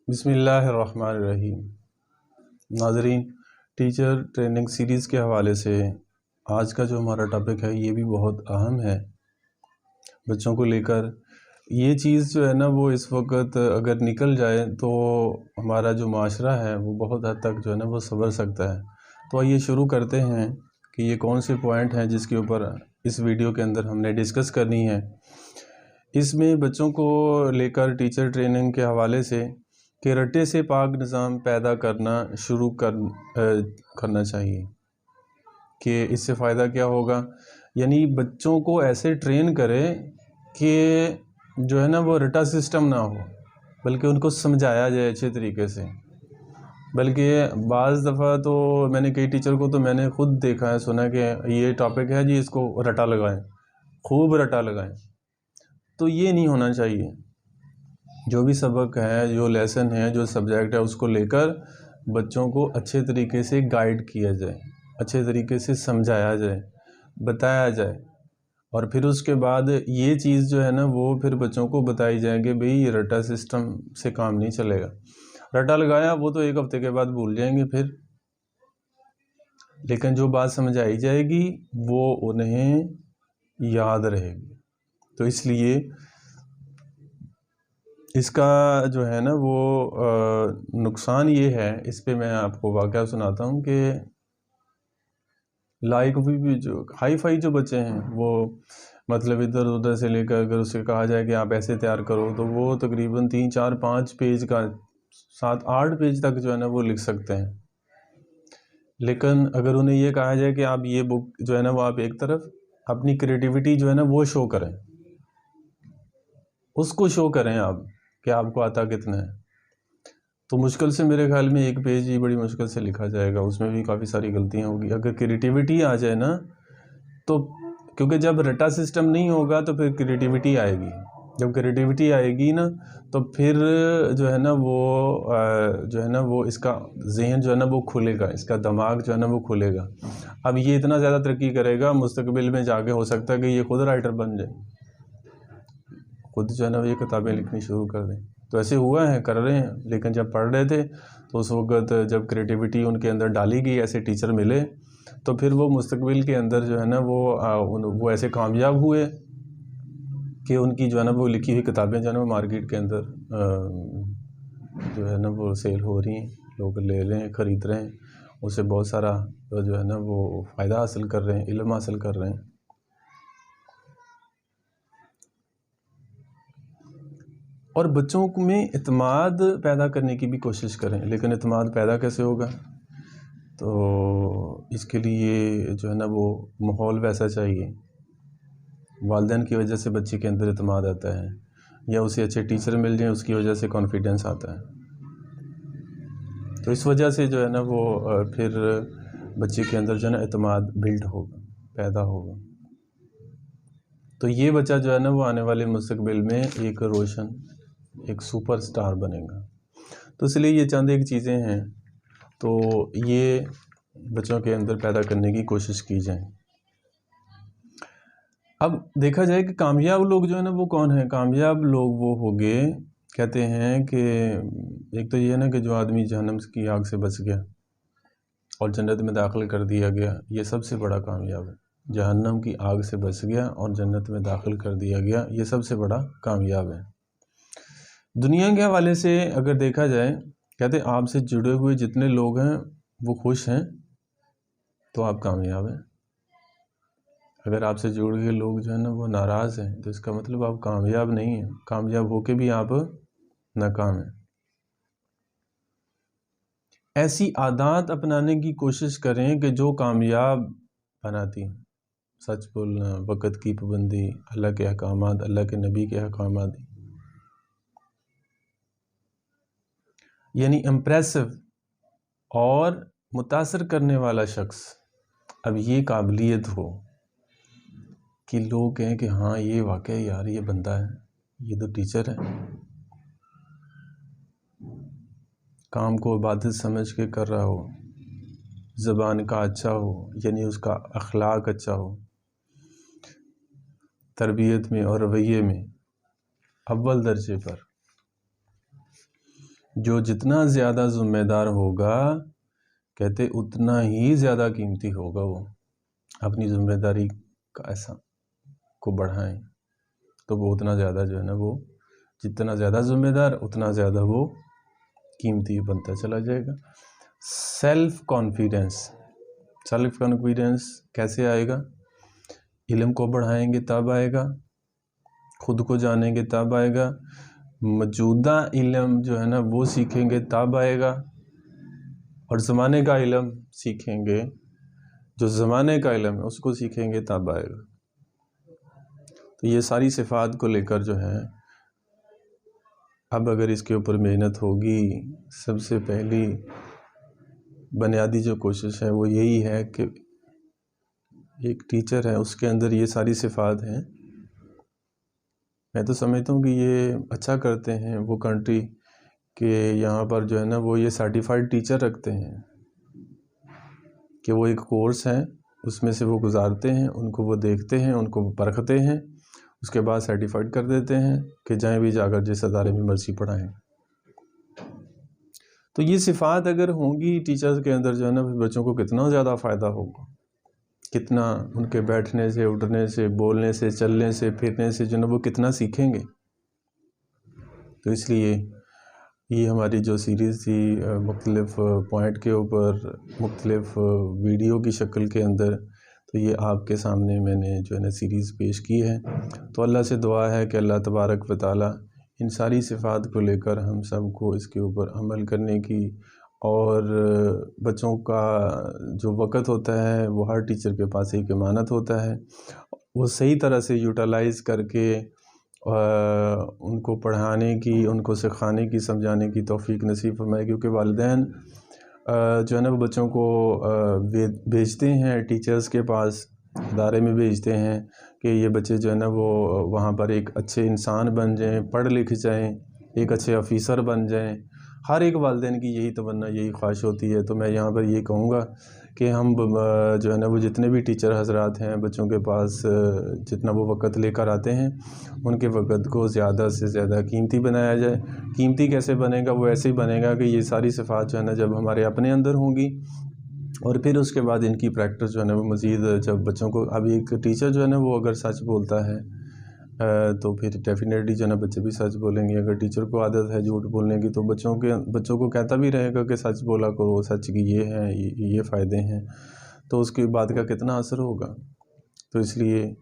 بسم اللہ الرحمن الرحیم۔ ناظرین، ٹیچر ٹریننگ سیریز کے حوالے سے آج کا جو ہمارا ٹاپک ہے یہ بھی بہت اہم ہے بچوں کو لے کر۔ یہ چیز جو ہے نا وہ اس وقت اگر نکل جائے تو ہمارا جو معاشرہ ہے وہ بہت حد تک جو ہے نا وہ سنور سکتا ہے۔ تو آئیے شروع کرتے ہیں کہ یہ کون سے پوائنٹ ہیں جس کے اوپر اس ویڈیو کے اندر ہم نے ڈسکس کرنی ہے۔ اس میں بچوں کو لے کر ٹیچر ٹریننگ کے حوالے سے کہ رٹے سے پاک نظام پیدا کرنا شروع کرنا چاہیے کہ اس سے فائدہ کیا ہوگا، یعنی بچوں کو ایسے ٹرین کرے کہ جو ہے نا وہ رٹا سسٹم نہ ہو، بلکہ ان کو سمجھایا جائے اچھے طریقے سے۔ بلکہ بعض دفعہ تو میں نے کئی ٹیچر کو تو میں نے خود دیکھا ہے، سنا کہ یہ ٹاپک ہے جی اس کو رٹا لگائیں، خوب رٹا لگائیں۔ تو یہ نہیں ہونا چاہیے۔ جو بھی سبق ہے، جو لیسن ہے، جو سبجیکٹ ہے، اس کو لے کر بچوں کو اچھے طریقے سے گائیڈ کیا جائے، اچھے طریقے سے سمجھایا جائے، بتایا جائے، اور پھر اس کے بعد یہ چیز جو ہے نا وہ پھر بچوں کو بتائی جائے کہ بھئی یہ رٹا سسٹم سے کام نہیں چلے گا۔ رٹا لگایا وہ تو ایک ہفتے کے بعد بھول جائیں گے پھر، لیکن جو بات سمجھائی جائے گی وہ انہیں یاد رہے گی۔ تو اس لیے اس کا جو ہے نا وہ نقصان یہ ہے، اس پہ میں آپ کو واقعہ سناتا ہوں کہ لائک بھی جو ہائی فائی جو بچے ہیں وہ مطلب ادھر ادھر سے لے کر اگر اسے کہا جائے کہ آپ ایسے تیار کرو تو وہ تقریباً 3 4 5 پیج کا 7 8 پیج تک جو ہے نا وہ لکھ سکتے ہیں۔ لیکن اگر انہیں یہ کہا جائے کہ آپ یہ بک جو ہے نا وہ آپ ایک طرف اپنی کریٹیوٹی جو ہے نا وہ شو کریں، اس کو شو کریں آپ کہ آپ کو آتا کتنا ہے، تو مشکل سے میرے خیال میں ایک پیج ہی بڑی مشکل سے لکھا جائے گا، اس میں بھی کافی ساری غلطیاں ہوگی۔ اگر کریٹیوٹی آ جائے نا تو، کیونکہ جب رٹا سسٹم نہیں ہوگا تو پھر کریٹیوٹی آئے گی، جب کریٹیوٹی آئے گی نا تو پھر جو ہے نا وہ اس کا ذہن جو ہے نا وہ کھلے گا، اس کا دماغ جو ہے نا وہ کھلے گا۔ اب یہ اتنا زیادہ ترقی کرے گا، مستقبل میں جا کے ہو سکتا ہے کہ یہ خود رائٹر بن جائے، خود جو ہے نا یہ کتابیں لکھنی شروع کر دیں۔ تو ایسے ہوا ہے، کر رہے ہیں، لیکن جب پڑھ رہے تھے تو اس وقت جب کریٹیوٹی ان کے اندر ڈالی گئی، ایسے ٹیچر ملے، تو پھر وہ مستقبل کے اندر جو ہے نا وہ ایسے کامیاب ہوئے کہ ان کی جو ہے نا وہ لکھی ہوئی کتابیں جو ہے نا وہ مارکیٹ کے اندر جو ہے نا وہ سیل ہو رہی ہیں، لوگ لے رہے ہیں، خرید رہے ہیں، اس سے بہت سارا جو ہے نا وہ فائدہ حاصل کر رہے ہیں، علم حاصل کر رہے ہیں۔ اور بچوں میں اعتماد پیدا کرنے کی بھی کوشش کریں، لیکن اعتماد پیدا کیسے ہوگا؟ تو اس کے لیے جو ہے نا وہ ماحول ویسا چاہیے۔ والدین کی وجہ سے بچے کے اندر اعتماد آتا ہے، یا اسے اچھے ٹیچر مل جائیں، اس کی وجہ سے کانفیڈنس آتا ہے۔ تو اس وجہ سے جو ہے نا وہ پھر بچے کے اندر جو ہے نا اعتماد بلڈ ہوگا، پیدا ہوگا۔ تو یہ بچہ جو ہے نا وہ آنے والے مستقبل میں ایک روشن، ایک سپر سٹار بنے گا۔ تو اس لیے یہ چند ایک چیزیں ہیں، تو یہ بچوں کے اندر پیدا کرنے کی کوشش کی جائیں۔ اب دیکھا جائے کہ کامیاب لوگ جو ہے نا وہ کون ہیں؟ کامیاب لوگ وہ ہوگے، کہتے ہیں کہ ایک تو یہ ہے نا کہ جو آدمی جہنم کی آگ سے بچ گیا اور جنت میں داخل کر دیا گیا، یہ سب سے بڑا کامیاب ہے۔ جہنم کی آگ سے بچ گیا اور جنت میں داخل کر دیا گیا، یہ سب سے بڑا کامیاب ہے۔ دنیا کے حوالے سے اگر دیکھا جائے، کہتے ہیں آپ سے جڑے ہوئے جتنے لوگ ہیں وہ خوش ہیں تو آپ کامیاب ہیں۔ اگر آپ سے جڑے ہوئے لوگ جو ہیں نا وہ ناراض ہیں تو اس کا مطلب آپ کامیاب نہیں ہیں، کامیاب ہو کے بھی آپ ناکام ہیں۔ ایسی عادات اپنانے کی کوشش کریں کہ جو کامیاب بناتی ہیں، سچ بولنا، وقت کی پابندی، اللہ کے احکامات، اللہ کے نبی کے احکامات، یعنی امپریسو اور متاثر کرنے والا شخص۔ اب یہ قابلیت ہو کہ لوگ کہیں کہ ہاں یہ واقعی یار یہ بندہ ہے، یہ تو ٹیچر ہے، کام کو عبادت سمجھ کے کر رہا ہو، زبان کا اچھا ہو، یعنی اس کا اخلاق اچھا ہو، تربیت میں اور رویے میں اول درجے پر، جو جتنا زیادہ ذمہ دار ہوگا کہتے اتنا ہی زیادہ قیمتی ہوگا وہ. اپنی ذمہ داری کا ایسا کو بڑھائیں تو وہ اتنا زیادہ جو ہے نا وہ جتنا زیادہ ذمہ دار اتنا زیادہ وہ قیمتی بنتا چلا جائے گا. سیلف کانفیڈنس کیسے آئے گا؟ علم کو بڑھائیں گے تب آئے گا، خود کو جانیں گے تب آئے گا، موجودہ علم جو ہے نا وہ سیکھیں گے تب آئے گا، اور زمانے کا علم سیکھیں گے، جو زمانے کا علم ہے اس کو سیکھیں گے تب آئے گا. تو یہ ساری صفات کو لے کر جو ہے اب اگر اس کے اوپر محنت ہوگی، سب سے پہلی بنیادی جو کوشش ہے وہ یہی ہے کہ ایک ٹیچر ہے اس کے اندر یہ ساری صفات ہیں. میں تو سمجھتا ہوں کہ یہ اچھا کرتے ہیں وہ کنٹری کہ یہاں پر جو ہے نا وہ یہ سرٹیفائیڈ ٹیچر رکھتے ہیں کہ وہ ایک کورس ہے اس میں سے وہ گزارتے ہیں، ان کو وہ دیکھتے ہیں، ان کو وہ پرکھتے ہیں، اس کے بعد سرٹیفائیڈ کر دیتے ہیں کہ جائیں بھی جا کر جس ادارے میں مرضی پڑھائیں. تو یہ صفات اگر ہوں گی ٹیچرز کے اندر جو ہے نا بچوں کو کتنا زیادہ فائدہ ہوگا، کتنا ان کے بیٹھنے سے، اٹھنے سے، بولنے سے، چلنے سے، پھرنے سے جو ہے نا وہ کتنا سیکھیں گے. تو اس لیے یہ ہماری جو سیریز تھی مختلف پوائنٹ کے اوپر مختلف ویڈیو کی شکل کے اندر، تو یہ آپ کے سامنے میں نے جو ہے نا سیریز پیش کی ہے. تو اللہ سے دعا ہے کہ اللہ تبارک و تعالی ان ساری صفات کو لے کر ہم سب کو اس کے اوپر عمل کرنے کی، اور بچوں کا جو وقت ہوتا ہے وہ ہر ٹیچر کے پاس ایک امانت ہوتا ہے، وہ صحیح طرح سے یوٹیلائز کر کے ان کو پڑھانے کی، ان کو سکھانے کی، سمجھانے کی توفیق نصیب فرمائے. کیونکہ والدین جو ہے نا وہ بچوں کو بھیجتے ہیں ٹیچرز کے پاس، ادارے میں بھیجتے ہیں کہ یہ بچے جو ہے نا وہ وہاں پر ایک اچھے انسان بن جائیں، پڑھ لکھ جائیں، ایک اچھے آفیسر بن جائیں. ہر ایک والدین کی یہی تمنا، یہی خواہش ہوتی ہے. تو میں یہاں پر یہ کہوں گا کہ ہم جو ہے نا وہ جتنے بھی ٹیچر حضرات ہیں بچوں کے پاس جتنا وہ وقت لے کر آتے ہیں ان کے وقت کو زیادہ سے زیادہ قیمتی بنایا جائے. قیمتی کیسے بنے گا؟ وہ ایسے ہی بنے گا کہ یہ ساری صفات جو ہے نا جب ہمارے اپنے اندر ہوں گی، اور پھر اس کے بعد ان کی پریکٹس جو ہے نا وہ مزید جب بچوں کو، اب ایک ٹیچر جو ہے نا وہ اگر سچ بولتا ہے تو پھر ڈیفینیٹلی جو ہے نا بچے بھی سچ بولیں گے. اگر ٹیچر کو عادت ہے جھوٹ بولنے کی تو بچوں کو کہتا بھی رہے گا کہ سچ بولا کرو، سچ کی یہ ہیں، یہ فائدے ہیں، تو اس کی بات کا کتنا اثر ہوگا. تو اس لیے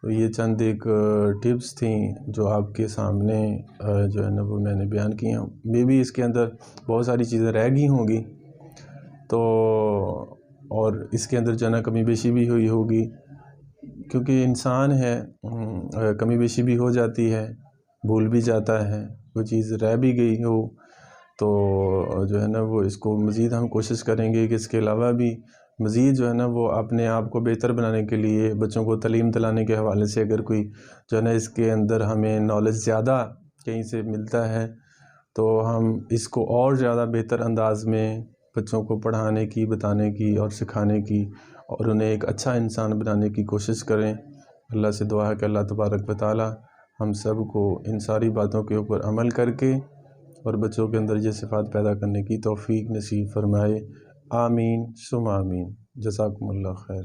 یہ چند ایک ٹپس تھیں جو آپ کے سامنے جو ہے نا وہ میں نے بیان کی ہیں. مے بی اس کے اندر بہت ساری چیزیں رہ گئی ہوں گی، تو اور اس کے اندر جو ہے نا کمی بیشی بھی ہوئی ہوگی، کیونکہ انسان ہے، کمی بیشی بھی ہو جاتی ہے، بھول بھی جاتا ہے، کوئی چیز رہ بھی گئی ہو تو جو ہے نا وہ اس کو مزید ہم کوشش کریں گے کہ اس کے علاوہ بھی مزید جو ہے نا وہ اپنے آپ کو بہتر بنانے کے لیے بچوں کو تعلیم دلانے کے حوالے سے اگر کوئی جو ہے نا اس کے اندر ہمیں نالج زیادہ کہیں سے ملتا ہے تو ہم اس کو اور زیادہ بہتر انداز میں بچوں کو پڑھانے کی، بتانے کی اور سکھانے کی، اور انہیں ایک اچھا انسان بنانے کی کوشش کریں. اللہ سے دعا ہے کہ اللہ تبارک و تعالی ہم سب کو ان ساری باتوں کے اوپر عمل کر کے اور بچوں کے اندر یہ صفات پیدا کرنے کی توفیق نصیب فرمائے. آمین ثم آمین. جزاکم اللہ خیر.